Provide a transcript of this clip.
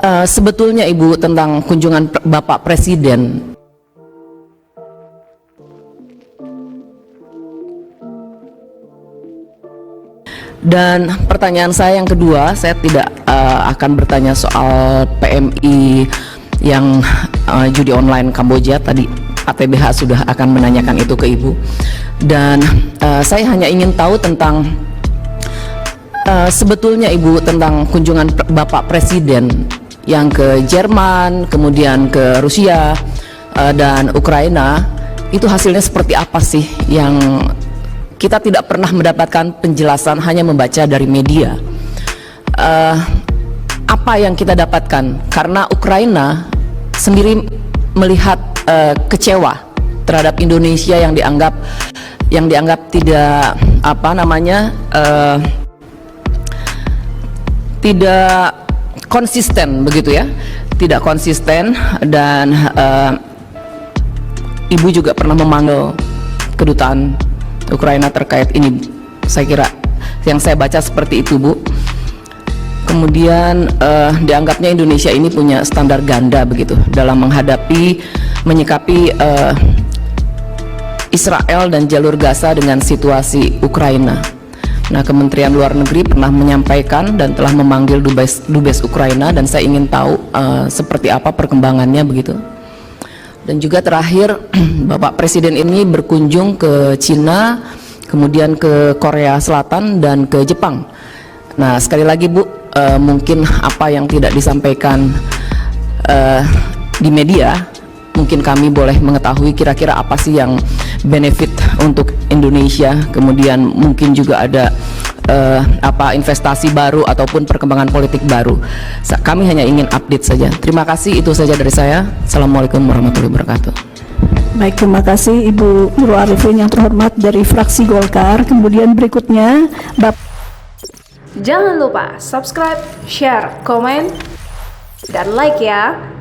Sebetulnya Ibu tentang kunjungan Bapak Presiden. Dan pertanyaan saya yang kedua, saya tidak akan bertanya soal PMI yang judi online Kamboja. Tadi ATBH sudah akan menanyakan itu ke Ibu. Dan saya hanya ingin tahu tentang sebetulnya Ibu tentang kunjungan Bapak Presiden yang ke Jerman, kemudian ke Rusia dan Ukraina, itu hasilnya seperti apa sih? Yang kita tidak pernah mendapatkan penjelasan, hanya membaca dari media. Apa yang kita dapatkan? Karena Ukraina sendiri melihat kecewa terhadap Indonesia yang dianggap tidak tidak konsisten, begitu ya, tidak konsisten. Dan Ibu juga pernah memanggil kedutaan Ukraina terkait ini. Saya kira yang saya baca seperti itu, Bu. Kemudian dianggapnya Indonesia ini punya standar ganda begitu dalam menyikapi Israel dan jalur Gaza dengan situasi Ukraina. Nah, Kementerian Luar Negeri pernah menyampaikan dan telah memanggil Dubes Ukraina, dan saya ingin tahu seperti apa perkembangannya begitu. Dan juga terakhir, Bapak Presiden ini berkunjung ke Cina, kemudian ke Korea Selatan dan ke Jepang. Nah, sekali lagi Bu, mungkin apa yang tidak disampaikan di media, mungkin kami boleh mengetahui kira-kira apa sih yang benefit untuk Indonesia, kemudian mungkin juga ada investasi baru ataupun perkembangan politik baru. Kami hanya ingin update saja. Terima kasih, itu saja dari saya. Assalamualaikum warahmatullahi wabarakatuh. Baik, terima kasih Ibu Nurul Arifin yang terhormat dari fraksi Golkar. Kemudian berikutnya Jangan lupa subscribe, share, komen, dan like ya.